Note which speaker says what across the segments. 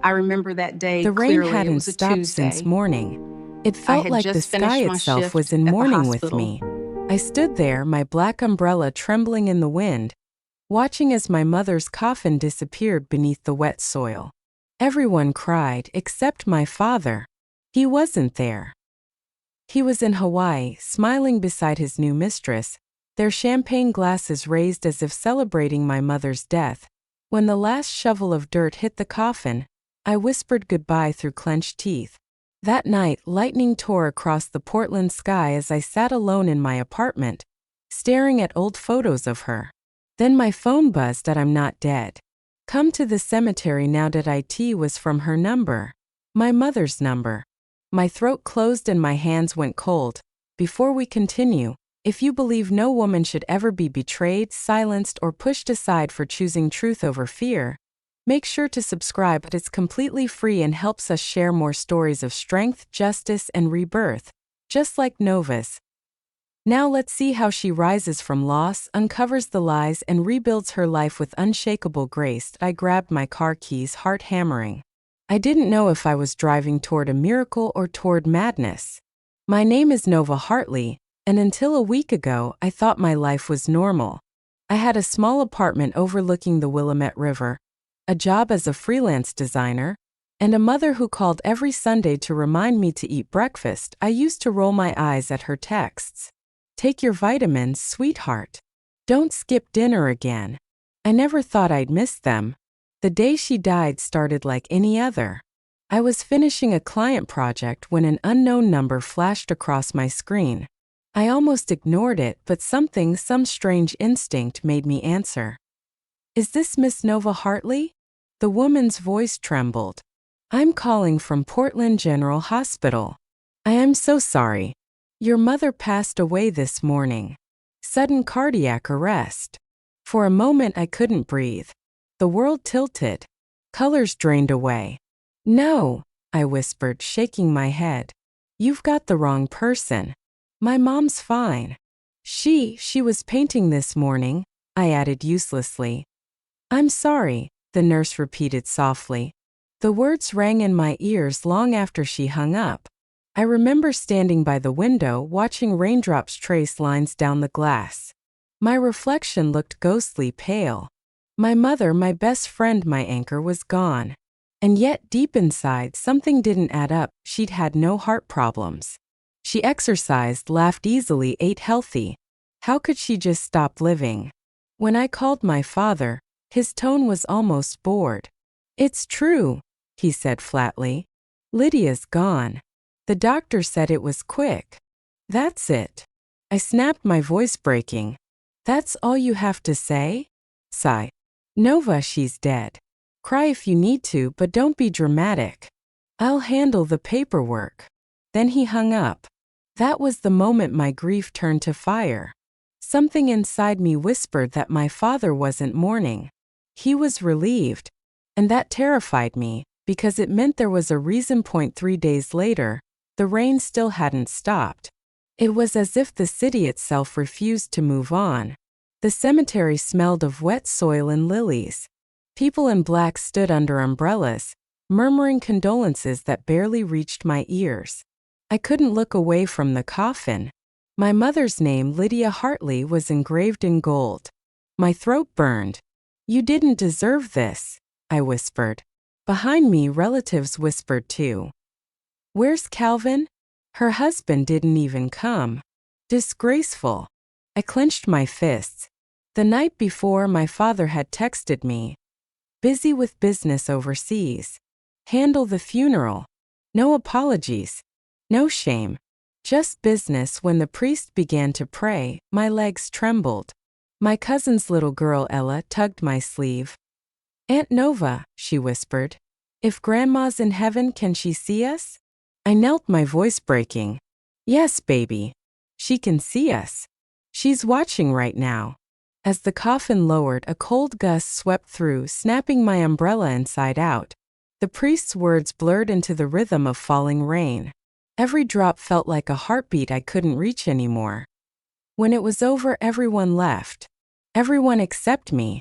Speaker 1: I remember that day
Speaker 2: The rain
Speaker 1: clearly. It
Speaker 2: hadn't
Speaker 1: was a
Speaker 2: stopped since
Speaker 1: Tuesday.
Speaker 2: morning. It
Speaker 1: I
Speaker 2: felt
Speaker 1: had
Speaker 2: like the
Speaker 1: just
Speaker 2: sky
Speaker 1: finished my
Speaker 2: itself was
Speaker 1: shift
Speaker 2: in
Speaker 1: at the
Speaker 2: mourning with
Speaker 1: hospital.
Speaker 2: me. I stood there, my black umbrella trembling in the wind, watching as my mother's coffin disappeared beneath the wet soil. Everyone cried, except my father. He wasn't there. He was in Hawaii, smiling beside his new mistress, their champagne glasses raised as if celebrating my mother's death. When the last shovel of dirt hit the coffin, I whispered goodbye through clenched teeth. That night, lightning tore across the Portland sky as I sat alone in my apartment, staring at old photos of her. Then my phone buzzed that I'm not dead. Come to the cemetery now. It was from her number. My mother's number. My throat closed and my hands went cold. Before we continue, if you believe no woman should ever be betrayed, silenced, or pushed aside for choosing truth over fear, make sure to subscribe. It's completely free and helps us share more stories of strength, justice, and rebirth, just like Nova's. Now let's see how she rises from loss, uncovers the lies, and rebuilds her life with unshakable grace. I grabbed my car keys, heart hammering. I didn't know if I was driving toward a miracle or toward madness. My name is Nova Hartley, and until a week ago, I thought my life was normal. I had a small apartment overlooking the Willamette River, a job as a freelance designer, and a mother who called every Sunday to remind me to eat breakfast. I used to roll my eyes at her texts. Take your vitamins, sweetheart. Don't skip dinner again. I never thought I'd miss them. The day she died started like any other. I was finishing a client project when an unknown number flashed across my screen. I almost ignored it, but some strange instinct made me answer. Is this Miss Nova Hartley? The woman's voice trembled. I'm calling from Portland General Hospital. I am so sorry. Your mother passed away this morning. Sudden cardiac arrest. For a moment I couldn't breathe. The world tilted. Colors drained away. No, I whispered, shaking my head. You've got the wrong person. My mom's fine. She was painting this morning, I added uselessly. I'm sorry, the nurse repeated softly. The words rang in my ears long after she hung up. I remember standing by the window watching raindrops trace lines down the glass. My reflection looked ghostly pale. My mother, my best friend, my anchor, was gone. And yet deep inside something didn't add up. She'd had no heart problems. She exercised, laughed easily, ate healthy. How could she just stop living? When I called my father, his tone was almost bored. It's true, he said flatly. Lydia's gone. The doctor said it was quick. That's it. I snapped, my voice breaking. That's all you have to say? Sigh. Nova, she's dead. Cry if you need to, but don't be dramatic. I'll handle the paperwork. Then he hung up. That was the moment my grief turned to fire. Something inside me whispered that my father wasn't mourning. He was relieved. And that terrified me, because it meant there was a reason. 3 days later, the rain still hadn't stopped. It was as if the city itself refused to move on. The cemetery smelled of wet soil and lilies. People in black stood under umbrellas, murmuring condolences that barely reached my ears. I couldn't look away from the coffin. My mother's name, Lydia Hartley, was engraved in gold. My throat burned. You didn't deserve this, I whispered. Behind me, relatives whispered too. Where's Calvin? Her husband didn't even come. Disgraceful. I clenched my fists. The night before, my father had texted me. Busy with business overseas. Handle the funeral. No apologies. No shame. Just business. When the priest began to pray, my legs trembled. My cousin's little girl, Ella, tugged my sleeve. Aunt Nova, she whispered. If Grandma's in heaven, can she see us? I knelt, my voice breaking. Yes, baby. She can see us. She's watching right now. As the coffin lowered, a cold gust swept through, snapping my umbrella inside out. The priest's words blurred into the rhythm of falling rain. Every drop felt like a heartbeat I couldn't reach anymore. When it was over, everyone left. Everyone except me.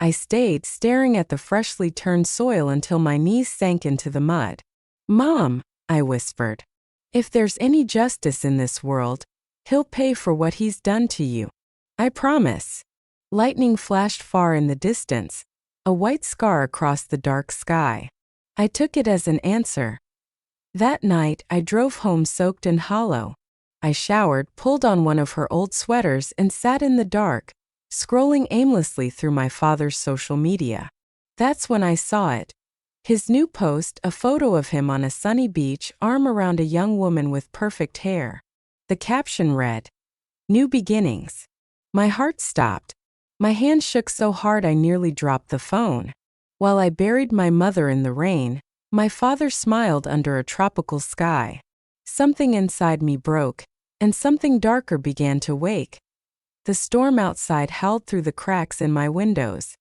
Speaker 2: I stayed staring at the freshly turned soil until my knees sank into the mud. Mom, I whispered. If there's any justice in this world, he'll pay for what he's done to you. I promise. Lightning flashed far in the distance, a white scar across the dark sky. I took it as an answer. That night, I drove home soaked and hollow. I showered, pulled on one of her old sweaters, and sat in the dark, scrolling aimlessly through my father's social media. That's when I saw it. His new post, a photo of him on a sunny beach, arm around a young woman with perfect hair. The caption read, "New beginnings." My heart stopped. My hand shook so hard I nearly dropped the phone. While I buried my mother in the rain, my father smiled under a tropical sky. Something inside me broke, and something darker began to wake. The storm outside howled through the cracks in my windows.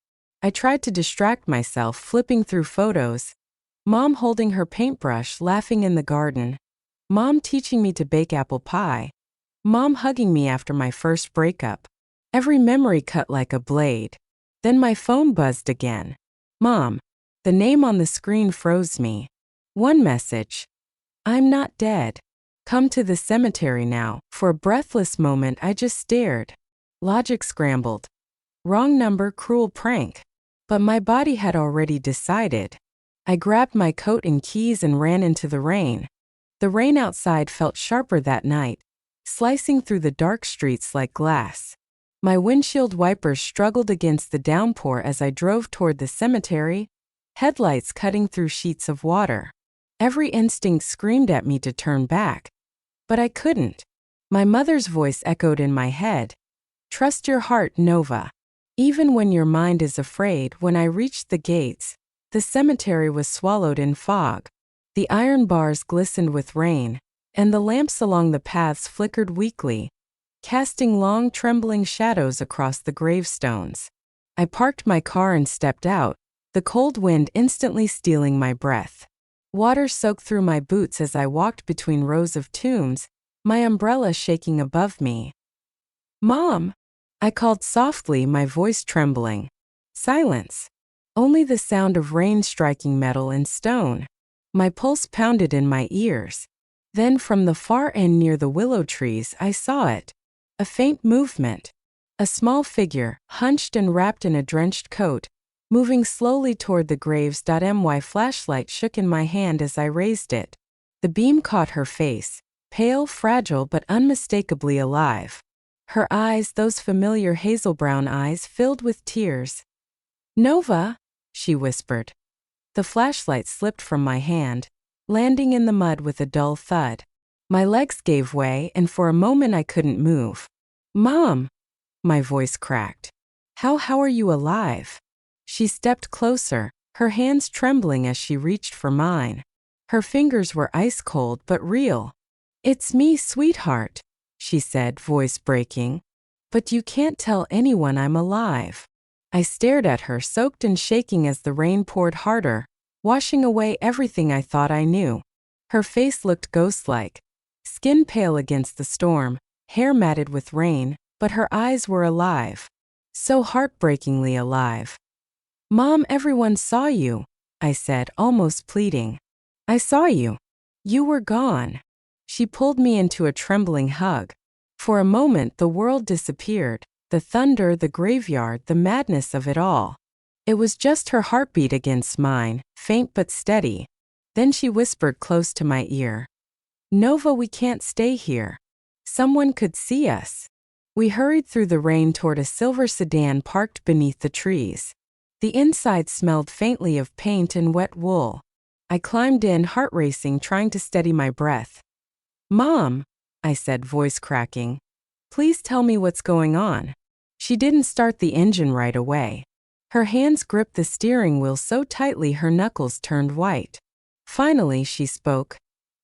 Speaker 2: I tried to distract myself, flipping through photos. Mom holding her paintbrush, laughing in the garden. Mom teaching me to bake apple pie. Mom hugging me after my first breakup. Every memory cut like a blade. Then my phone buzzed again. Mom. The name on the screen froze me. One message. I'm not dead. Come to the cemetery now. For a breathless moment I just stared. Logic scrambled. Wrong number, cruel prank. But my body had already decided. I grabbed my coat and keys and ran into the rain. The rain outside felt sharper that night, slicing through the dark streets like glass. My windshield wipers struggled against the downpour as I drove toward the cemetery, headlights cutting through sheets of water. Every instinct screamed at me to turn back. But I couldn't. My mother's voice echoed in my head. Trust your heart, Nova. Even when your mind is afraid. When I reached the gates, the cemetery was swallowed in fog. The iron bars glistened with rain, and the lamps along the paths flickered weakly, casting long, trembling shadows across the gravestones. I parked my car and stepped out, the cold wind instantly stealing my breath. Water soaked through my boots as I walked between rows of tombs, my umbrella shaking above me. Mom! I called softly, my voice trembling. Silence. Only the sound of rain striking metal and stone. My pulse pounded in my ears. Then from the far end near the willow trees I saw it. A faint movement. A small figure, hunched and wrapped in a drenched coat, moving slowly toward the graves. My flashlight shook in my hand as I raised it. The beam caught her face, pale, fragile but unmistakably alive. Her eyes, those familiar hazel brown eyes, filled with tears. Nova, she whispered. The flashlight slipped from my hand, landing in the mud with a dull thud. My legs gave way, and for a moment I couldn't move. Mom! My voice cracked. How are you alive? She stepped closer, her hands trembling as she reached for mine. Her fingers were ice cold but real. It's me, sweetheart, she said, voice breaking. But you can't tell anyone I'm alive. I stared at her, soaked and shaking as the rain poured harder, washing away everything I thought I knew. Her face looked ghost-like, skin pale against the storm, hair matted with rain, but her eyes were alive. So heartbreakingly alive. Mom, everyone saw you, I said, almost pleading. I saw you. You were gone. She pulled me into a trembling hug. For a moment the world disappeared, the thunder, the graveyard, the madness of it all. It was just her heartbeat against mine, faint but steady. Then she whispered close to my ear. Nova, we can't stay here. Someone could see us. We hurried through the rain toward a silver sedan parked beneath the trees. The inside smelled faintly of paint and wet wool. I climbed in, heart racing, trying to steady my breath. Mom, I said, voice cracking. Please tell me what's going on. She didn't start the engine right away. Her hands gripped the steering wheel so tightly her knuckles turned white. Finally, she spoke.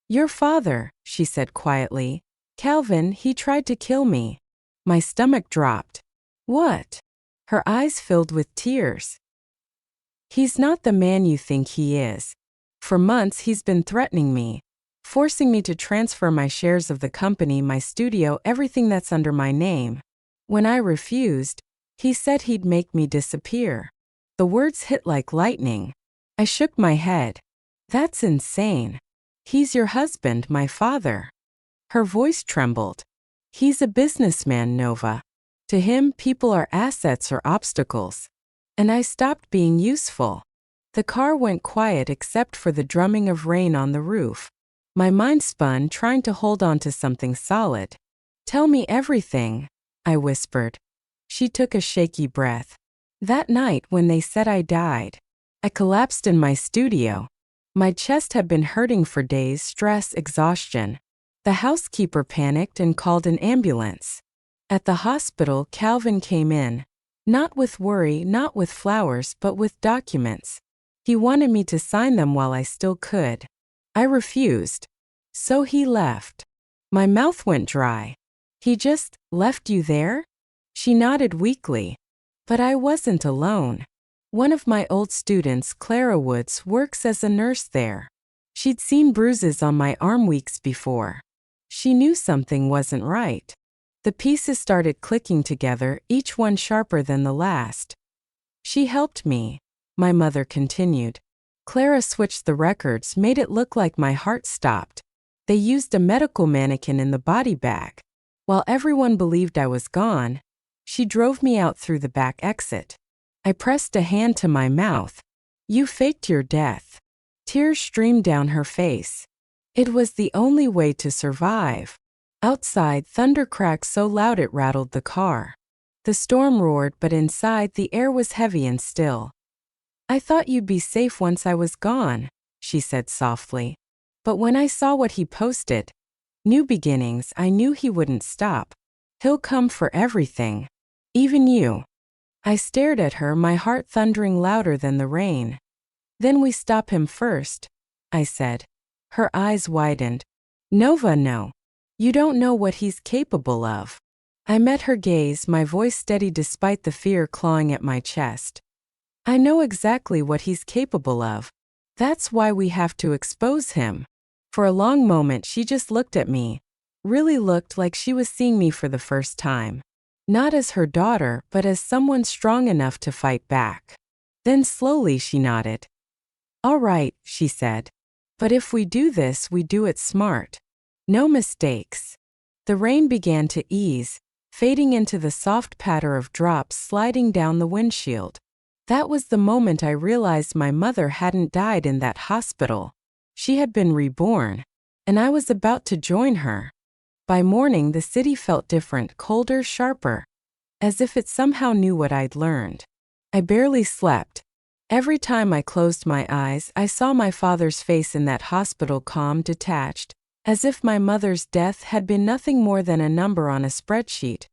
Speaker 2: Your father, she said quietly. Calvin, he tried to kill me. My stomach dropped. What? Her eyes filled with tears. He's not the man you think he is. For months he's been threatening me, forcing me to transfer my shares of the company, my studio, everything that's under my name. When I refused, he said he'd make me disappear. The words hit like lightning. I shook my head. That's insane. He's your husband, my father. Her voice trembled. He's a businessman, Nova. To him, people are assets or obstacles. And I stopped being useful. The car went quiet except for the drumming of rain on the roof. My mind spun, trying to hold on to something solid. Tell me everything, I whispered. She took a shaky breath. That night when they said I died, I collapsed in my studio. My chest had been hurting for days, stress, exhaustion. The housekeeper panicked and called an ambulance. At the hospital, Calvin came in. Not with worry, not with flowers, but with documents. He wanted me to sign them while I still could. I refused. So he left. My mouth went dry. He just left you there? She nodded weakly. But I wasn't alone. One of my old students, Clara Woods, works as a nurse there. She'd seen bruises on my arm weeks before. She knew something wasn't right. The pieces started clicking together, each one sharper than the last. She helped me, my mother continued. Clara switched the records, made it look like my heart stopped. They used a medical mannequin in the body bag. While everyone believed I was gone, she drove me out through the back exit. I pressed a hand to my mouth. You faked your death. Tears streamed down her face. It was the only way to survive. Outside, thunder cracked so loud it rattled the car. The storm roared, but inside the air was heavy and still. I thought you'd be safe once I was gone, she said softly. But when I saw what he posted, new beginnings, I knew he wouldn't stop. He'll come for everything. Even you. I stared at her, my heart thundering louder than the rain. Then we stop him first, I said. Her eyes widened. Nova, no. You don't know what he's capable of. I met her gaze, my voice steady despite the fear clawing at my chest. I know exactly what he's capable of. That's why we have to expose him. For a long moment she just looked at me. Really looked like she was seeing me for the first time. Not as her daughter, but as someone strong enough to fight back. Then slowly she nodded. All right, she said. But if we do this, we do it smart. No mistakes. The rain began to ease, fading into the soft patter of drops sliding down the windshield. That was the moment I realized my mother hadn't died in that hospital. She had been reborn, and I was about to join her. By morning, the city felt different, colder, sharper, as if it somehow knew what I'd learned. I barely slept. Every time I closed my eyes, I saw my father's face in that hospital, calm, detached, as if my mother's death had been nothing more than a number on a spreadsheet.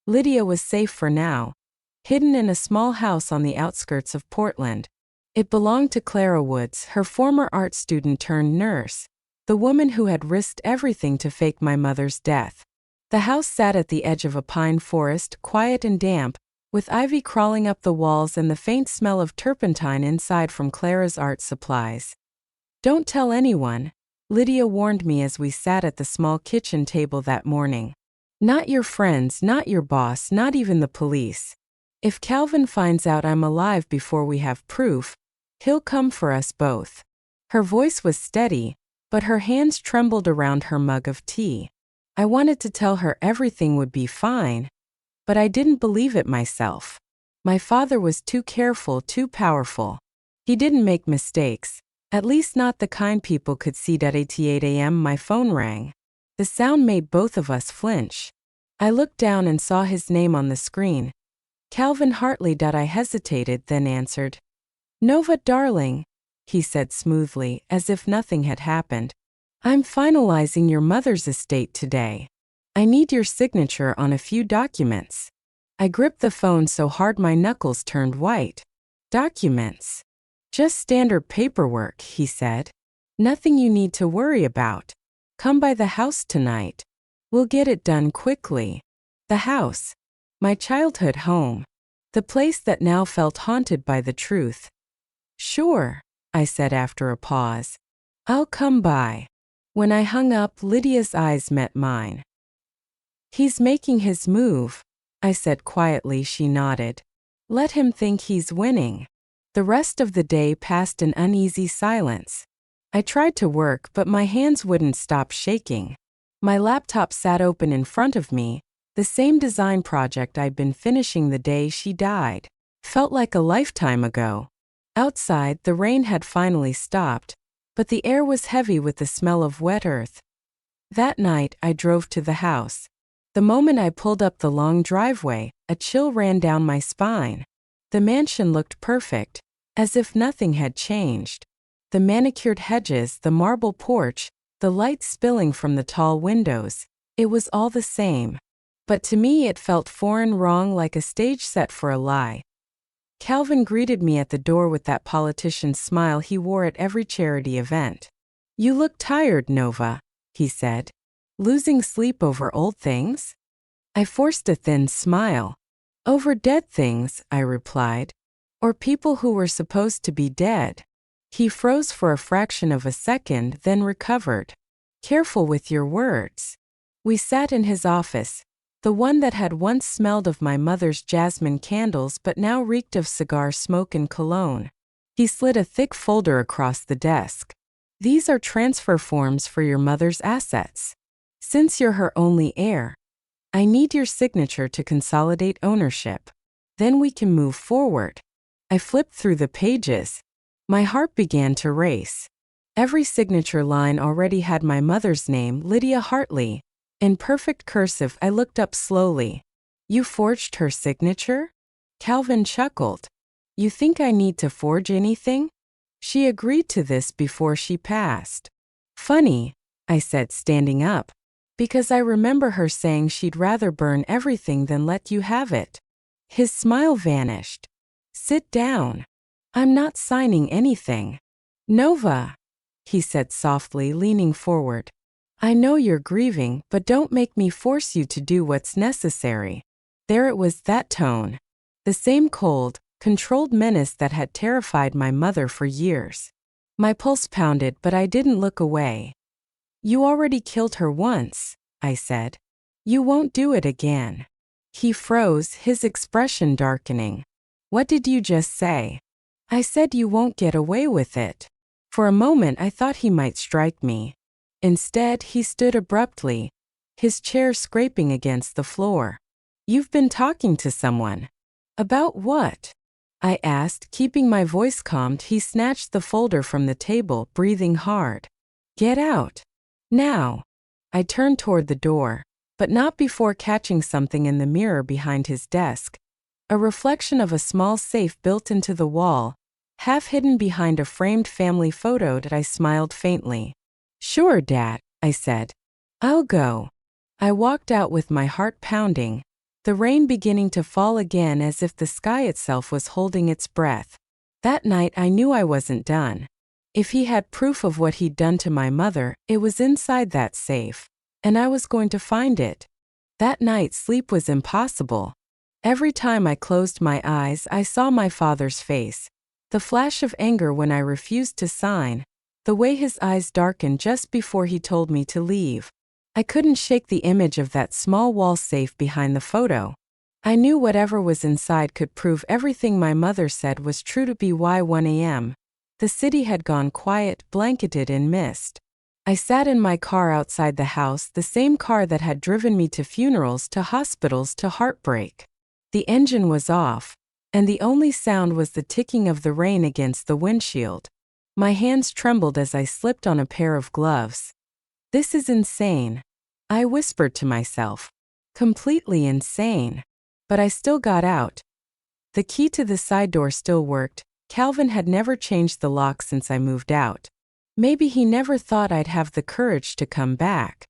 Speaker 2: Lydia was safe for now, hidden in a small house on the outskirts of Portland. It belonged to Clara Woods, her former art student turned nurse, the woman who had risked everything to fake my mother's death. The house sat at the edge of a pine forest, quiet and damp, with ivy crawling up the walls and the faint smell of turpentine inside from Clara's art supplies. Don't tell anyone, Lydia warned me as we sat at the small kitchen table that morning. Not your friends, not your boss, not even the police. If Calvin finds out I'm alive before we have proof, he'll come for us both. Her voice was steady, but her hands trembled around her mug of tea. I wanted to tell her everything would be fine, but I didn't believe it myself. My father was too careful, too powerful. He didn't make mistakes, at least not the kind people could see. At 8 a.m. my phone rang. The sound made both of us flinch. I looked down and saw his name on the screen. Calvin Hartley. I hesitated, then answered. Nova, darling, he said smoothly, as if nothing had happened. I'm finalizing your mother's estate today. I need your signature on a few documents. I gripped the phone so hard my knuckles turned white. Documents? Just standard paperwork, he said. Nothing you need to worry about. Come by the house tonight. We'll get it done quickly. The house. My childhood home. The place that now felt haunted by the truth. Sure, I said after a pause. I'll come by. When I hung up, Lydia's eyes met mine. He's making his move, I said quietly. She nodded. Let him think he's winning. The rest of the day passed in uneasy silence. I tried to work, but my hands wouldn't stop shaking. My laptop sat open in front of me, the same design project I'd been finishing the day she died. Felt like a lifetime ago. Outside, the rain had finally stopped, but the air was heavy with the smell of wet earth. That night, I drove to the house. The moment I pulled up the long driveway, a chill ran down my spine. The mansion looked perfect, as if nothing had changed. The manicured hedges, the marble porch, the light spilling from the tall windows, it was all the same. But to me it felt foreign, wrong, like a stage set for a lie. Calvin greeted me at the door with that politician's smile he wore at every charity event. "You look tired, Nova," he said. "Losing sleep over old things?" I forced a thin smile. "Over dead things," I replied. "Or people who were supposed to be dead." He froze for a fraction of a second, then recovered. "Careful with your words." We sat in his office, the one that had once smelled of my mother's jasmine candles but now reeked of cigar smoke and cologne. He slid a thick folder across the desk. "These are transfer forms for your mother's assets. Since you're her only heir, I need your signature to consolidate ownership. Then we can move forward." I flipped through the pages. My heart began to race. Every signature line already had my mother's name, Lydia Hartley. In perfect cursive, I looked up slowly. "You forged her signature?" Calvin chuckled. "You think I need to forge anything? She agreed to this before she passed." "Funny," I said, standing up, "because I remember her saying she'd rather burn everything than let you have it." His smile vanished. "Sit down. I'm not signing anything." "Nova," he said softly, leaning forward. "I know you're grieving, but don't make me force you to do what's necessary." There it was, that tone. The same cold, controlled menace that had terrified my mother for years. My pulse pounded, but I didn't look away. "You already killed her once," I said. "You won't do it again." He froze, his expression darkening. "What did you just say?" "I said you won't get away with it." For a moment I thought he might strike me. Instead, he stood abruptly, his chair scraping against the floor. "You've been talking to someone." "About what?" I asked, keeping my voice calmed. He snatched the folder from the table, breathing hard. "Get out. Now." I turned toward the door, but not before catching something in the mirror behind his desk. A reflection of a small safe built into the wall, half hidden behind a framed family photo. I smiled faintly. "Sure, Dad," I said. "I'll go." I walked out with my heart pounding, the rain beginning to fall again as if the sky itself was holding its breath. That night I knew I wasn't done. If he had proof of what he'd done to my mother, it was inside that safe, and I was going to find it. That night sleep was impossible. Every time I closed my eyes, I saw my father's face. The flash of anger when I refused to sign, the way his eyes darkened just before he told me to leave. I couldn't shake the image of that small wall safe behind the photo. I knew whatever was inside could prove everything my mother said was true. To be 1 a.m. The city had gone quiet, blanketed in mist. I sat in my car outside the house, the same car that had driven me to funerals, to hospitals, to heartbreak. The engine was off, and the only sound was the ticking of the rain against the windshield. My hands trembled as I slipped on a pair of gloves. "This is insane," I whispered to myself. Completely insane. But I still got out. The key to the side door still worked. Calvin had never changed the lock since I moved out. Maybe he never thought I'd have the courage to come back.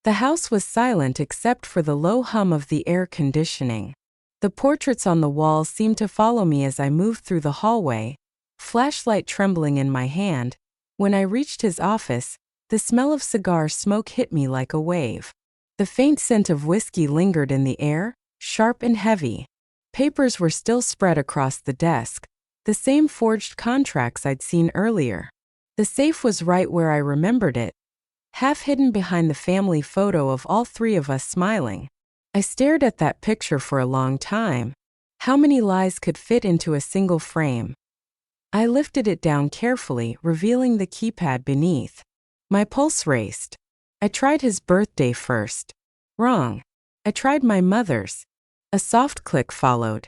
Speaker 2: The house was silent except for the low hum of the air conditioning. The portraits on the walls seemed to follow me as I moved through the hallway, flashlight trembling in my hand. When I reached his office, the smell of cigar smoke hit me like a wave. The faint scent of whiskey lingered in the air, sharp and heavy. Papers were still spread across the desk, the same forged contracts I'd seen earlier. The safe was right where I remembered it, half hidden behind the family photo of all three of us smiling. I stared at that picture for a long time. How many lies could fit into a single frame? I lifted it down carefully, revealing the keypad beneath. My pulse raced. I tried his birthday first. Wrong. I tried my mother's. A soft click followed.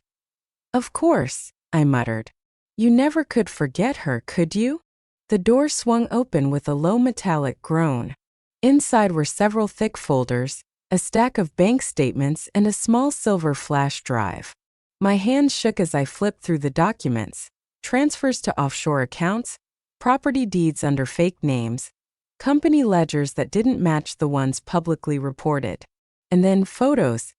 Speaker 2: Of course, I muttered. You never could forget her, could you? The door swung open with a low metallic groan. Inside were several thick folders, a stack of bank statements, and a small silver flash drive. My hands shook as I flipped through the documents. Transfers to offshore accounts, property deeds under fake names, company ledgers that didn't match the ones publicly reported. And then photos.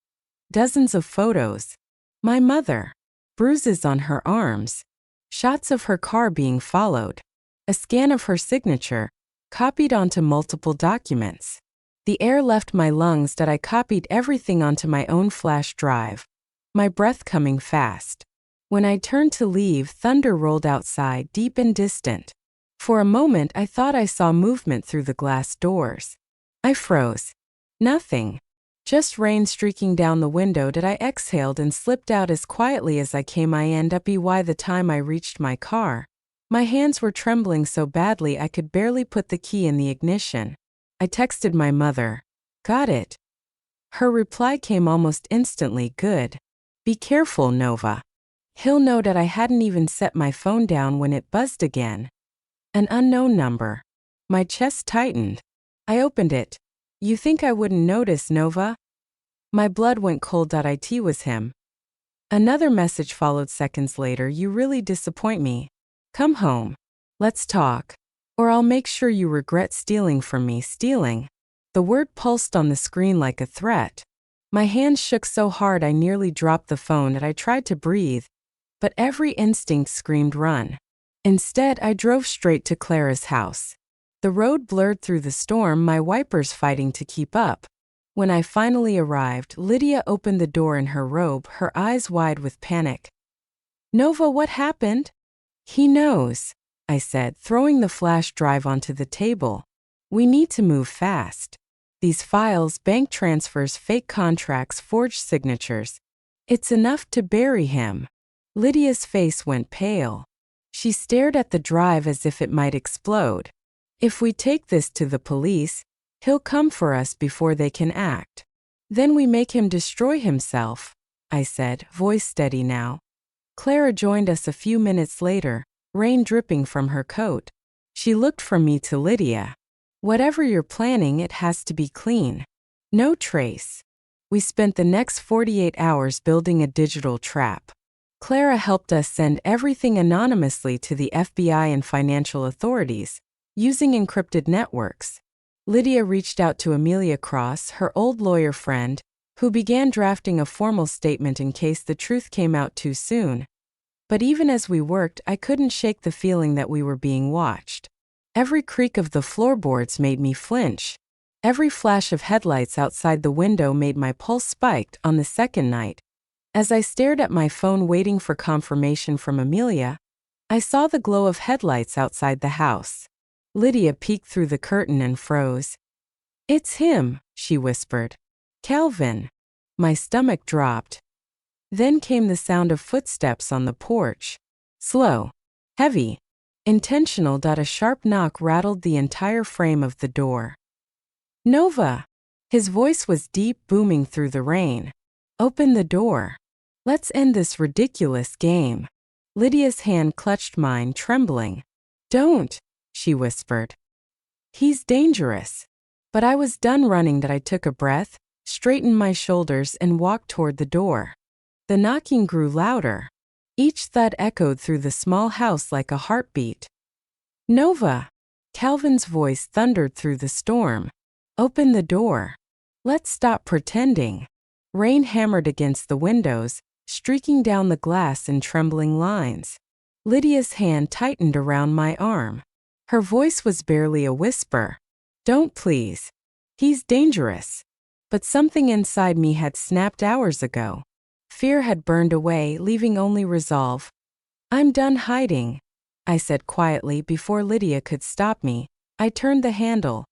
Speaker 2: Dozens of photos. My mother. Bruises on her arms. Shots of her car being followed. A scan of her signature, copied onto multiple documents. The air left my lungs that I copied everything onto my own flash drive. My breath coming fast. When I turned to leave, thunder rolled outside, deep and distant. For a moment, I thought I saw movement through the glass doors. I froze. Nothing. Just rain streaking down the window that I exhaled and slipped out as quietly as I came. I end up by the time I reached my car. My hands were trembling so badly I could barely put the key in the ignition. I texted my mother. Got it. Her reply came almost instantly. Good. Be careful, Nova. He'll know that I hadn't even set my phone down when it buzzed again. An unknown number. My chest tightened. I opened it. You think I wouldn't notice, Nova? My blood went cold. It was him. Another message followed seconds later. You really disappoint me. Come home. Let's talk. Or I'll make sure you regret stealing from me. Stealing. The word pulsed on the screen like a threat. My hands shook so hard I nearly dropped the phone that I tried to breathe, but every instinct screamed run. Instead, I drove straight to Clara's house. The road blurred through the storm, my wipers fighting to keep up. When I finally arrived, Lydia opened the door in her robe, her eyes wide with panic. Nova, what happened? He knows, I said, throwing the flash drive onto the table. We need to move fast. These files, bank transfers, fake contracts, forged signatures. It's enough to bury him. Lydia's face went pale. She stared at the drive as if it might explode. If we take this to the police, he'll come for us before they can act. Then we make him destroy himself, I said, voice steady now. Clara joined us a few minutes later, rain dripping from her coat. She looked from me to Lydia. Whatever you're planning, it has to be clean. No trace. We spent the next 48 hours building a digital trap. Clara helped us send everything anonymously to the FBI and financial authorities, using encrypted networks. Lydia reached out to Amelia Cross, her old lawyer friend, who began drafting a formal statement in case the truth came out too soon. But even as we worked, I couldn't shake the feeling that we were being watched. Every creak of the floorboards made me flinch. Every flash of headlights outside the window made my pulse spiked. On the second night, as I stared at my phone waiting for confirmation from Amelia, I saw the glow of headlights outside the house. Lydia peeked through the curtain and froze. It's him, she whispered. Calvin. My stomach dropped. Then came the sound of footsteps on the porch. Slow. Heavy. Intentional. A sharp knock rattled the entire frame of the door. Nova. His voice was deep, booming through the rain. Open the door. Let's end this ridiculous game. Lydia's hand clutched mine, trembling. Don't, she whispered. He's dangerous. But I was done running. I took a breath, straightened my shoulders, and walked toward the door. The knocking grew louder. Each thud echoed through the small house like a heartbeat. Nova. Calvin's voice thundered through the storm. Open the door. Let's stop pretending. Rain hammered against the windows, streaking down the glass in trembling lines. Lydia's hand tightened around my arm. Her voice was barely a whisper. Don't, please. He's dangerous. But something inside me had snapped hours ago. Fear had burned away, leaving only resolve. I'm done hiding, I said quietly before Lydia could stop me. I turned the handle.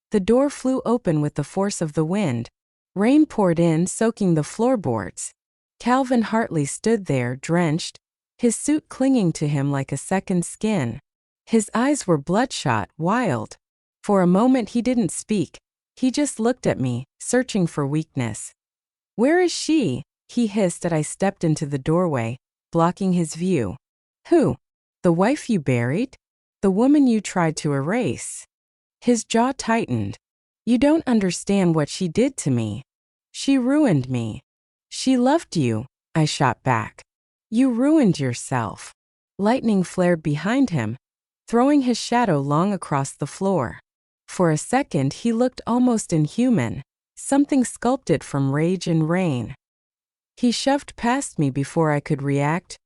Speaker 2: The door flew open with the force of the wind. Rain poured in, soaking the floorboards. Calvin Hartley stood there, drenched, his suit clinging to him like a second skin. His eyes were bloodshot, wild. For a moment he didn't speak. He just looked at me, searching for weakness. "Where is she?" he hissed as I stepped into the doorway, blocking his view. "Who? The wife you buried? The woman you tried to erase?" His jaw tightened. "You don't understand what she did to me. She ruined me." "She loved you," I shot back. "You ruined yourself." Lightning flared behind him, throwing his shadow long across the floor. For a second he looked almost inhuman, something sculpted from rage and rain. He shoved past me before I could react.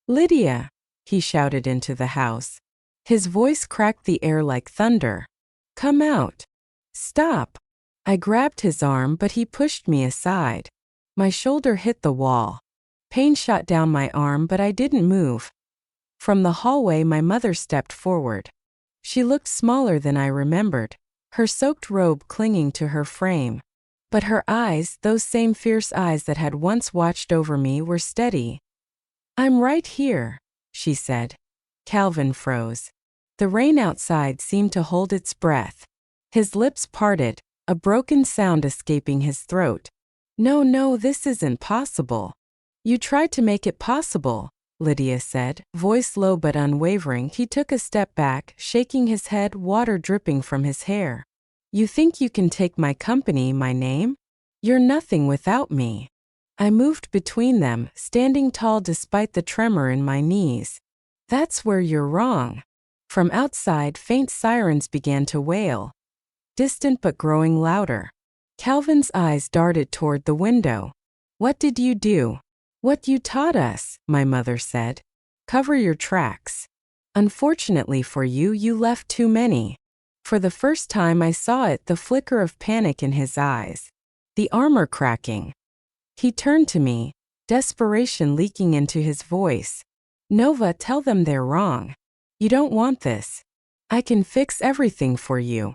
Speaker 2: "Lydia!" he shouted into the house. His voice cracked the air like thunder. "Come out. Stop." I grabbed his arm, but he pushed me aside. My shoulder hit the wall. Pain shot down my arm, but I didn't move. From the hallway, my mother stepped forward. She looked smaller than I remembered, her soaked robe clinging to her frame. But her eyes, those same fierce eyes that had once watched over me, were steady. "I'm right here," she said. Calvin froze. The rain outside seemed to hold its breath. His lips parted, a broken sound escaping his throat. No, this isn't possible." "You tried to make it possible," Lydia said, voice low but unwavering. He took a step back, shaking his head, water dripping from his hair. "You think you can take my company, my name? You're nothing without me." I moved between them, standing tall despite the tremor in my knees. "That's where you're wrong." From outside, faint sirens began to wail, distant but growing louder. Calvin's eyes darted toward the window. "What did you do?" "What you taught us," my mother said. "Cover your tracks. Unfortunately for you, you left too many." For the first time I saw it, the flicker of panic in his eyes, the armor cracking. He turned to me, desperation leaking into his voice. "Nova, tell them they're wrong. You don't want this. I can fix everything for you."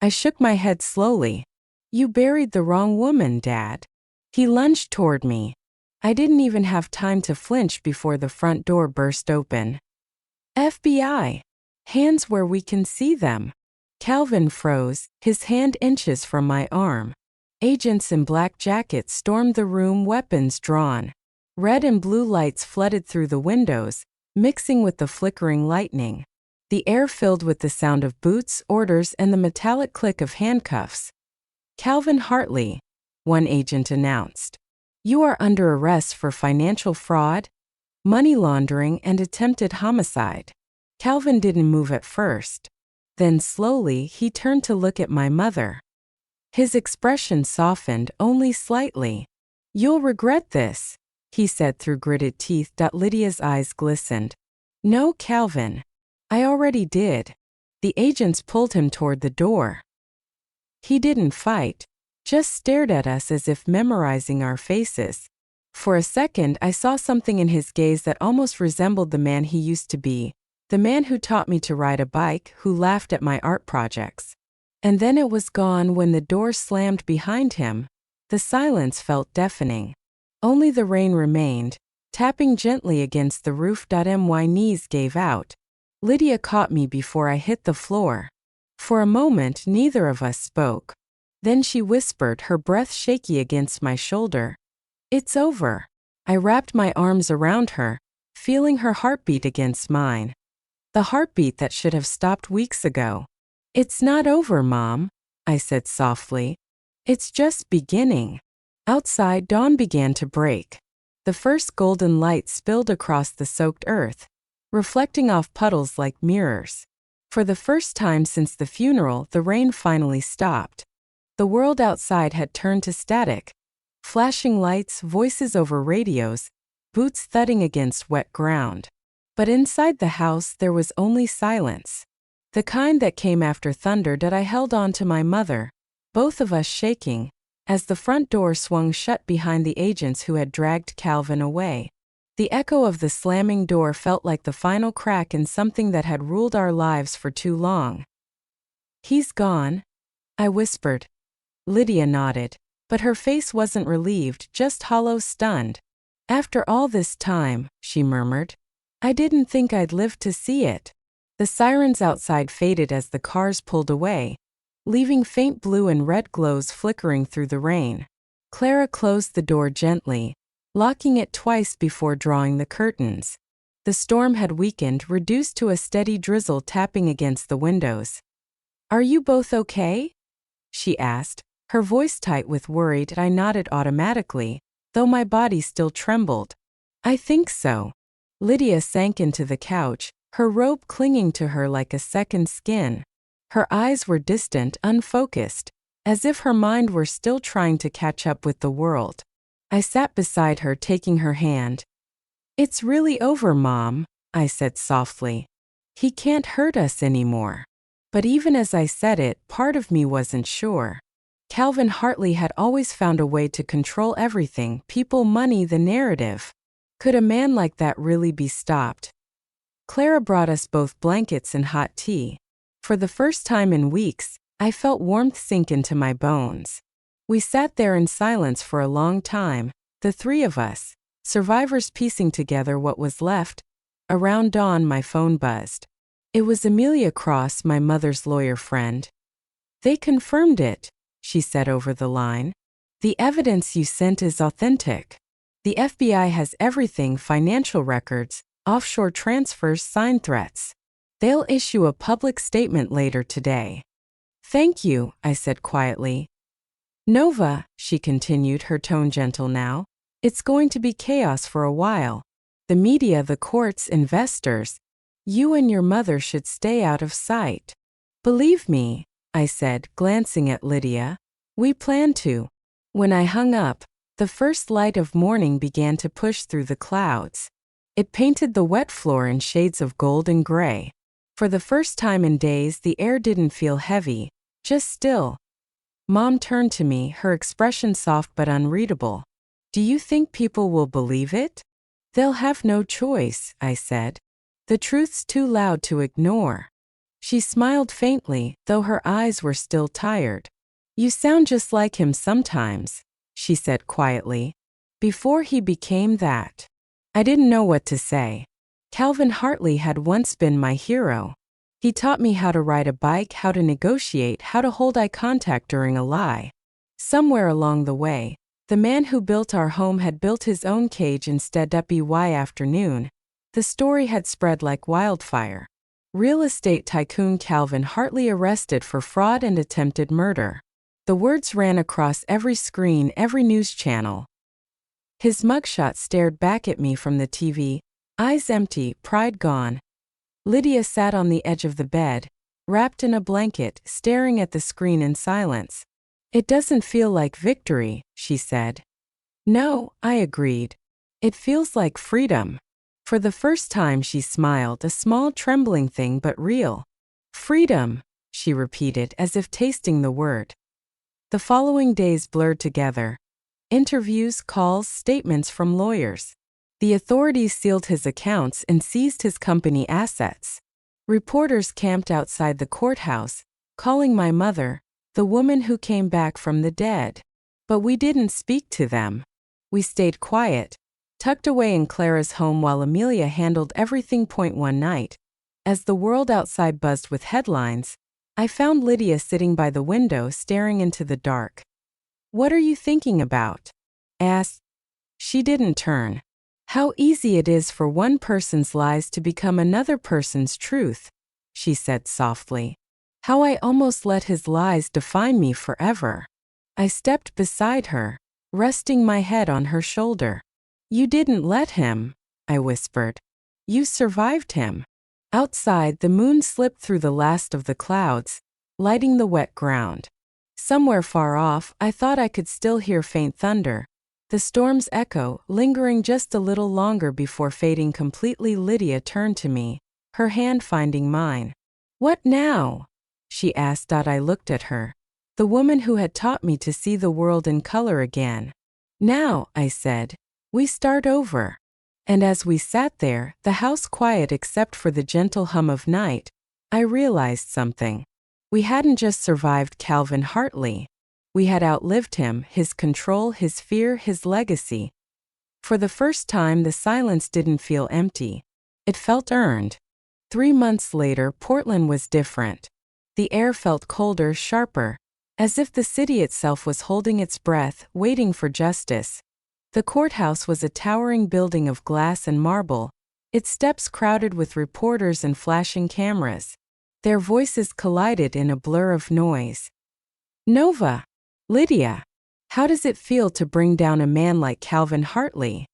Speaker 2: I shook my head slowly. "You buried the wrong woman, Dad." He lunged toward me. I didn't even have time to flinch before the front door burst open. "FBI! Hands where we can see them." Calvin froze, his hand inches from my arm. Agents in black jackets stormed the room, weapons drawn. Red and blue lights flooded through the windows, mixing with the flickering lightning. The air filled with the sound of boots, orders, and the metallic click of handcuffs. "Calvin Hartley," one agent announced. "You are under arrest for financial fraud, money laundering, and attempted homicide." Calvin didn't move at first. Then slowly, he turned to look at my mother. His expression softened only slightly. "You'll regret this," he said through gritted teeth. Lydia's eyes glistened. "No, Calvin. I already did." The agents pulled him toward the door. He didn't fight, just stared at us as if memorizing our faces. For a second, I saw something in his gaze that almost resembled the man he used to be, the man who taught me to ride a bike, who laughed at my art projects. And then it was gone when the door slammed behind him. The silence felt deafening. Only the rain remained, tapping gently against the roof. My knees gave out. Lydia caught me before I hit the floor. For a moment, neither of us spoke. Then she whispered, her breath shaky against my shoulder. "It's over." I wrapped my arms around her, feeling her heartbeat against mine. The heartbeat that should have stopped weeks ago. "It's not over, Mom," I said softly. "It's just beginning." Outside, dawn began to break. The first golden light spilled across the soaked earth, reflecting off puddles like mirrors. For the first time since the funeral, the rain finally stopped. The world outside had turned to static. Flashing lights, voices over radios, boots thudding against wet ground. But inside the house there was only silence. The kind that came after thunder. I held on to my mother, both of us shaking, as the front door swung shut behind the agents who had dragged Calvin away. The echo of the slamming door felt like the final crack in something that had ruled our lives for too long. "He's gone," I whispered. Lydia nodded, but her face wasn't relieved, just hollow, stunned. "After all this time," she murmured. I didn't think I'd live to see it. The sirens outside faded as the cars pulled away, leaving faint blue and red glows flickering through the rain. Clara closed the door gently, locking it twice before drawing the curtains. The storm had weakened, reduced to a steady drizzle tapping against the windows. "Are you both okay?" she asked, her voice tight with worry. I nodded automatically, though my body still trembled. "I think so." Lydia sank into the couch, her robe clinging to her like a second skin. Her eyes were distant, unfocused, as if her mind were still trying to catch up with the world. I sat beside her, taking her hand. "It's really over, Mom," I said softly. "He can't hurt us anymore." But even as I said it, part of me wasn't sure. Calvin Hartley had always found a way to control everything: people, money, the narrative. Could a man like that really be stopped? Clara brought us both blankets and hot tea. For the first time in weeks, I felt warmth sink into my bones. We sat there in silence for a long time, the three of us, survivors piecing together what was left. Around dawn, my phone buzzed. It was Amelia Cross, my mother's lawyer friend. "They confirmed it," she said over the line. "The evidence you sent is authentic. The FBI has everything: financial records, offshore transfers, signed threats. They'll issue a public statement later today." "Thank you," I said quietly. "Nova," she continued, her tone gentle now, "it's going to be chaos for a while. The media, the courts, investors. You and your mother should stay out of sight." "Believe me," I said, glancing at Lydia. "We plan to." When I hung up, the first light of morning began to push through the clouds. It painted the wet floor in shades of gold and gray. For the first time in days, the air didn't feel heavy, just still. Mom turned to me, her expression soft but unreadable. "Do you think people will believe it?" "They'll have no choice," I said. "The truth's too loud to ignore." She smiled faintly, though her eyes were still tired. "You sound just like him sometimes," she said quietly. "Before he became that." I didn't know what to say. Calvin Hartley had once been my hero. He taught me how to ride a bike, how to negotiate, how to hold eye contact during a lie. Somewhere along the way, the man who built our home had built his own cage instead. By afternoon, the story had spread like wildfire. Real estate tycoon Calvin Hartley arrested for fraud and attempted murder. The words ran across every screen, every news channel. His mugshot stared back at me from the TV, eyes empty, pride gone. Lydia sat on the edge of the bed, wrapped in a blanket, staring at the screen in silence. "It doesn't feel like victory," she said. "No," I agreed. "It feels like freedom." For the first time she smiled, a small trembling thing but real. "Freedom," she repeated as if tasting the word. The following days blurred together. Interviews, calls, statements from lawyers. The authorities sealed his accounts and seized his company assets. Reporters camped outside the courthouse, calling my mother, the woman who came back from the dead. But we didn't speak to them. We stayed quiet, tucked away in Clara's home while Amelia handled everything. One night, as the world outside buzzed with headlines, I found Lydia sitting by the window staring into the dark. "What are you thinking about?" asked. She didn't turn. "How easy it is for one person's lies to become another person's truth," she said softly. "How I almost let his lies define me forever." I stepped beside her, resting my head on her shoulder. "You didn't let him," I whispered. "You survived him." Outside, the moon slipped through the last of the clouds, lighting the wet ground. Somewhere far off, I thought I could still hear faint thunder, the storm's echo, lingering just a little longer before fading completely. Lydia turned to me, her hand finding mine. "What now?" she asked. I looked at her, the woman who had taught me to see the world in color again. "Now," I said, "we start over." And as we sat there, the house quiet except for the gentle hum of night, I realized something. We hadn't just survived Calvin Hartley. We had outlived him, his control, his fear, his legacy. For the first time, the silence didn't feel empty. It felt earned. 3 months later, Portland was different. The air felt colder, sharper, as if the city itself was holding its breath, waiting for justice. The courthouse was a towering building of glass and marble, its steps crowded with reporters and flashing cameras. Their voices collided in a blur of noise. "Nova! Lydia! How does it feel to bring down a man like Calvin Hartley?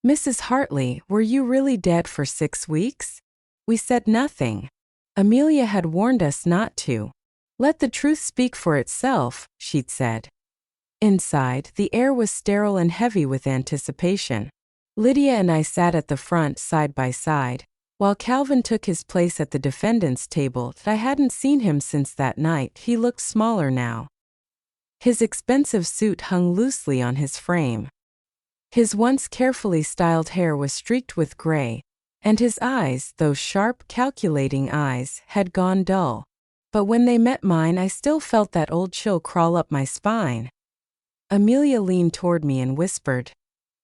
Speaker 2: Mrs. Hartley, were you really dead for 6 weeks?" We said nothing. Amelia had warned us not to. "Let the truth speak for itself," she'd said. Inside, the air was sterile and heavy with anticipation. Lydia and I sat at the front side by side, while Calvin took his place at the defendant's table. I hadn't seen him since that night. He looked smaller now. His expensive suit hung loosely on his frame. His once carefully styled hair was streaked with gray, and his eyes, those sharp, calculating eyes, had gone dull. But when they met mine, I still felt that old chill crawl up my spine. Amelia leaned toward me and whispered,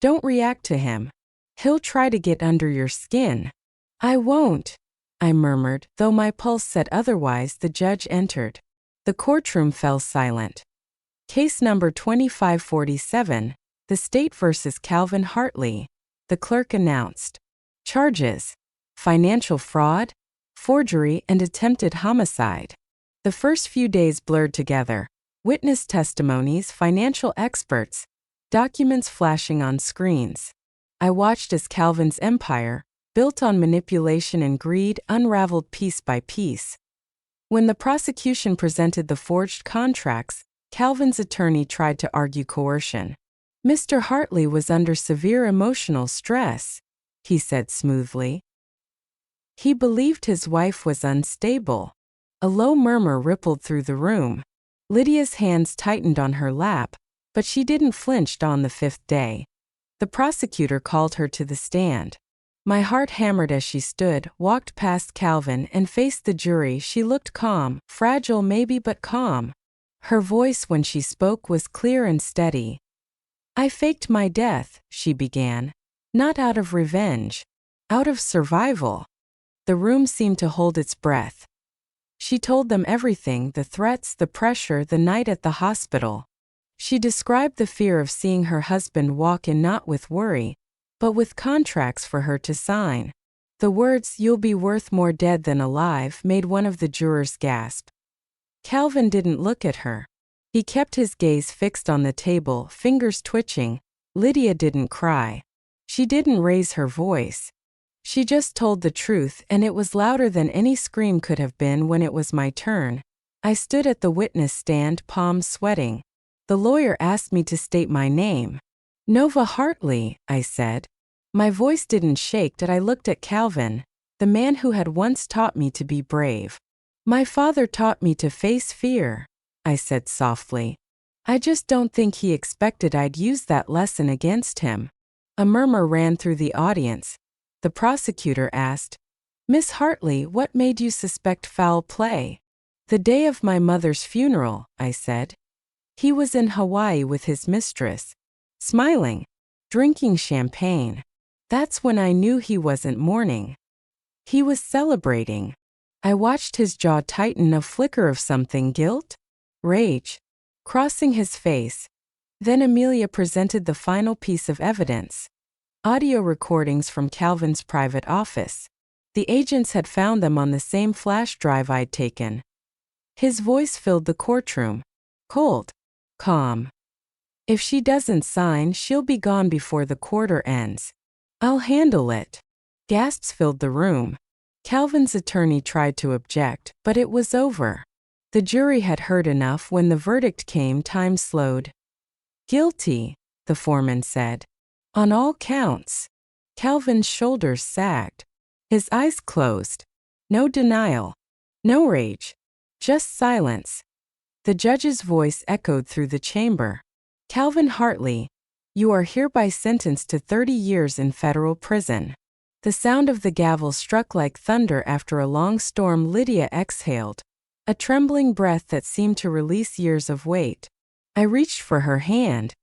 Speaker 2: "Don't react to him. He'll try to get under your skin." "I won't," I murmured, though my pulse said otherwise. The judge entered. The courtroom fell silent. "Case number 2547, the State versus Calvin Hartley," the clerk announced. "Charges: financial fraud, forgery, and attempted homicide." The first few days blurred together. Witness testimonies, financial experts, documents flashing on screens. I watched as Calvin's empire, built on manipulation and greed, unraveled piece by piece. When the prosecution presented the forged contracts, Calvin's attorney tried to argue coercion. "Mr. Hartley was under severe emotional stress," he said smoothly. "He believed his wife was unstable." A low murmur rippled through the room. Lydia's hands tightened on her lap, but she didn't flinch. On the 5th day, the prosecutor called her to the stand. My heart hammered as she stood, walked past Calvin, and faced the jury. She looked calm, fragile maybe, but calm. Her voice when she spoke was clear and steady. "I faked my death," she began. "Not out of revenge. Out of survival." The room seemed to hold its breath. She told them everything: the threats, the pressure, the night at the hospital. She described the fear of seeing her husband walk in, not with worry, but with contracts for her to sign. The words, "You'll be worth more dead than alive," made one of the jurors gasp. Calvin didn't look at her. He kept his gaze fixed on the table, fingers twitching. Lydia didn't cry. She didn't raise her voice. She just told the truth, and it was louder than any scream could have been. When it was my turn, I stood at the witness stand, palms sweating. The lawyer asked me to state my name. "Nova Hartley," I said. My voice didn't shake. I looked at Calvin, the man who had once taught me to be brave. "My father taught me to face fear," I said softly. "I just don't think he expected I'd use that lesson against him." A murmur ran through the audience. The prosecutor asked, "Miss Hartley, what made you suspect foul play?" "The day of my mother's funeral," I said. "He was in Hawaii with his mistress, smiling, drinking champagne. That's when I knew he wasn't mourning. He was celebrating." I watched his jaw tighten, a flicker of something, guilt, rage, crossing his face. Then Amelia presented the final piece of evidence. Audio recordings from Calvin's private office. The agents had found them on the same flash drive I'd taken. His voice filled the courtroom. Cold. Calm. "If she doesn't sign, she'll be gone before the quarter ends. I'll handle it." Gasps filled the room. Calvin's attorney tried to object, but it was over. The jury had heard enough. When the verdict came, time slowed. "Guilty," the foreman said. "On all counts." Calvin's shoulders sagged. His eyes closed. No denial. No rage. Just silence. The judge's voice echoed through the chamber. "Calvin Hartley, you are hereby sentenced to 30 years in federal prison." The sound of the gavel struck like thunder after a long storm. Lydia exhaled, a trembling breath that seemed to release years of weight. I reached for her hand.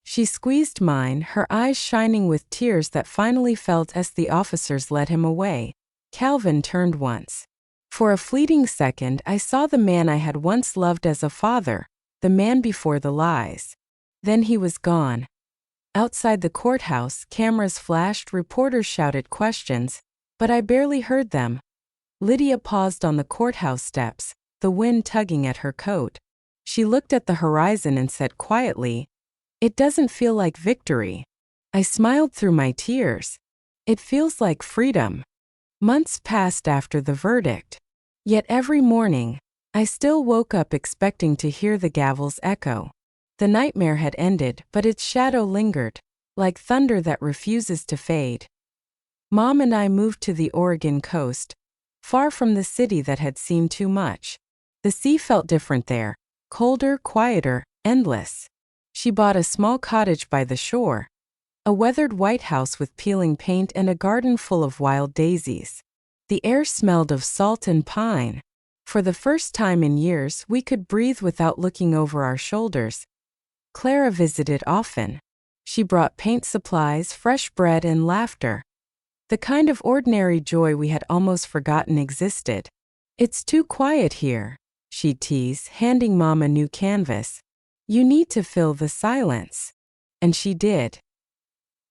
Speaker 2: She squeezed mine, her eyes shining with tears that finally felt as the officers led him away. Calvin turned once. For a fleeting second, I saw the man I had once loved as a father, the man before the lies. Then he was gone. Outside the courthouse, cameras flashed, reporters shouted questions, but I barely heard them. Lydia paused on the courthouse steps, the wind tugging at her coat. She looked at the horizon and said quietly, "It doesn't feel like victory." I smiled through my tears. It feels like freedom. Months passed after the verdict. Yet every morning, I still woke up expecting to hear the gavel's echo. The nightmare had ended, but its shadow lingered, like thunder that refuses to fade. Mom and I moved to the Oregon coast, far from the city that had seemed too much. The sea felt different there, colder, quieter, endless. She bought a small cottage by the shore, a weathered white house with peeling paint and a garden full of wild daisies. The air smelled of salt and pine. For the first time in years, we could breathe without looking over our shoulders. Clara visited often. She brought paint supplies, fresh bread, and laughter. The kind of ordinary joy we had almost forgotten existed. "It's too quiet here," she teased, handing Mom a new canvas. "You need to fill the silence." And she did.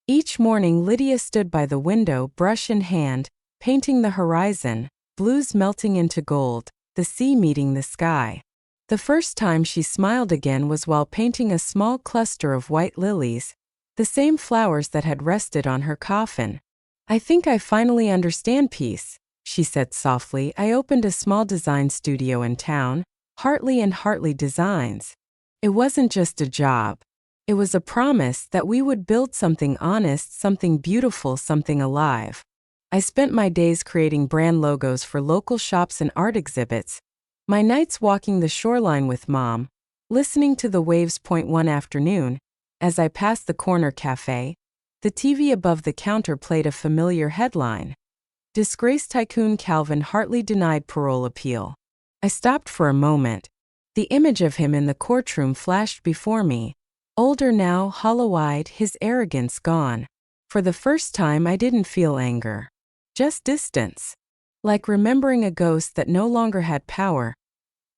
Speaker 2: Each morning Lydia stood by the window, brush in hand, painting the horizon, blues melting into gold, the sea meeting the sky. The first time she smiled again was while painting a small cluster of white lilies, the same flowers that had rested on her coffin. "I think I finally understand peace," she said softly. "I opened a small design studio in town, Hartley and Hartley Designs. It wasn't just a job. It was a promise that we would build something honest, something beautiful, something alive." I spent my days creating brand logos for local shops and art exhibits, my nights walking the shoreline with Mom, listening to the waves point. One afternoon, as I passed the corner cafe, the TV above the counter played a familiar headline: "Disgraced tycoon Calvin Hartley denied parole appeal." I stopped for a moment. The image of him in the courtroom flashed before me. Older now, hollow-eyed, his arrogance gone. For the first time I didn't feel anger. Just distance. Like remembering a ghost that no longer had power.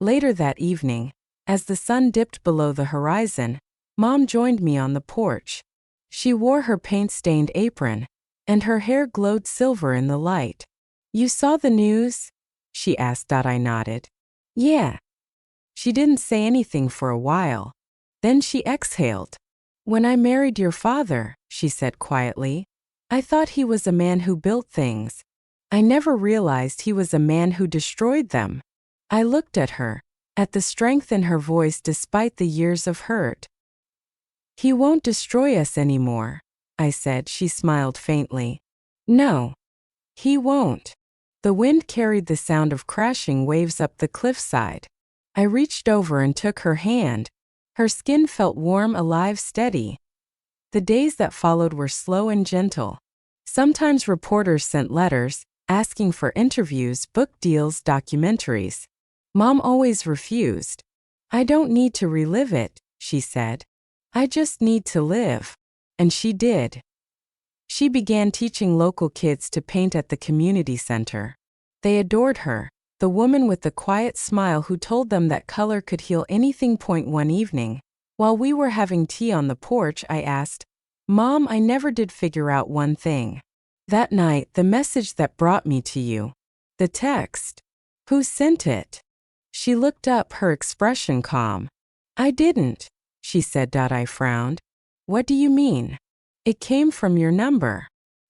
Speaker 2: Later that evening, as the sun dipped below the horizon, Mom joined me on the porch. She wore her paint-stained apron, and her hair glowed silver in the light. "You saw the news?" she asked. I nodded. "Yeah." She didn't say anything for a while. Then she exhaled. "When I married your father," she said quietly, "I thought he was a man who built things. I never realized he was a man who destroyed them." I looked at her, at the strength in her voice despite the years of hurt. "He won't destroy us anymore," I said. She smiled faintly. "No, he won't." The wind carried the sound of crashing waves up the cliffside. I reached over and took her hand. Her skin felt warm, alive, steady. The days that followed were slow and gentle. Sometimes reporters sent letters, asking for interviews, book deals, documentaries. Mom always refused. "I don't need to relive it," she said. "I just need to live." And she did. She began teaching local kids to paint at the community center. They adored her, the woman with the quiet smile who told them that color could heal anything. One evening, while we were having tea on the porch, I asked, "Mom, I never did figure out one thing. That night, the message that brought me to you. The text. Who sent it?" She looked up, her expression calm. "I didn't," she said. I frowned. "What do you mean?" "It came from your number."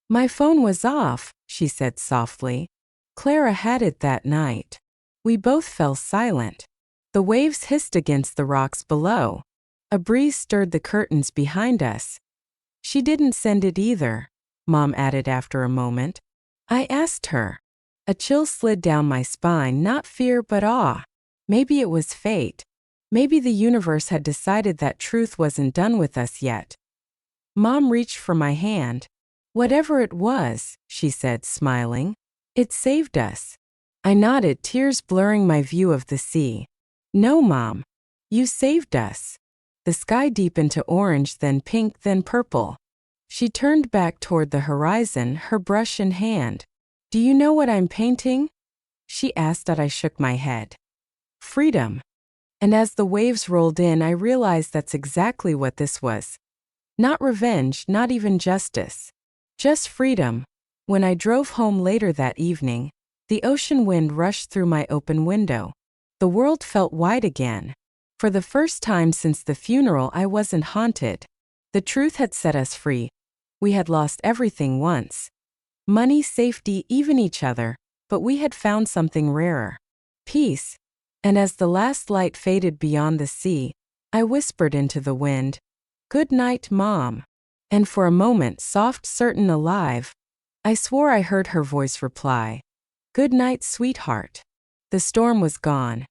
Speaker 2: "My phone was off," she said softly. "Clara had it that night." We both fell silent. The waves hissed against the rocks below. A breeze stirred the curtains behind us. "She didn't send it either," Mom added after a moment. I asked her. A chill slid down my spine, not fear but awe. Maybe it was fate. Maybe the universe had decided that truth wasn't done with us yet. Mom reached for my hand. "Whatever it was," she said, smiling, "it saved us." I nodded, tears blurring my view of the sea. "No, Mom. You saved us." The sky deepened to orange, then pink, then purple. She turned back toward the horizon, her brush in hand. Do you know what I'm painting? She asked as I shook my head. Freedom. And as the waves rolled in, I realized that's exactly what this was. Not revenge, not even justice. Just freedom. When I drove home later that evening, the ocean wind rushed through my open window. The world felt wide again. For the first time since the funeral, I wasn't haunted. The truth had set us free. We had lost everything once. Money, safety, even each other, but we had found something rarer. Peace. And as the last light faded beyond the sea, I whispered into the wind, "Good night, Mom." And for a moment, soft, certain, alive, I swore I heard her voice reply, "Good night, sweetheart." The storm was gone.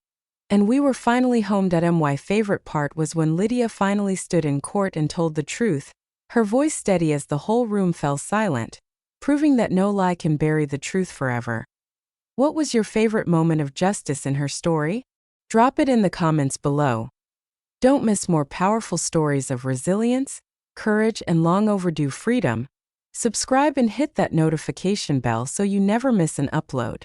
Speaker 2: And we were finally home. My favorite part was when Lydia finally stood in court and told the truth, her voice steady as the whole room fell silent, proving that no lie can bury the truth forever. What was your favorite moment of justice in her story? Drop it in the comments below. Don't miss more powerful stories of resilience, courage, and long overdue freedom. Subscribe and hit that notification bell so you never miss an upload.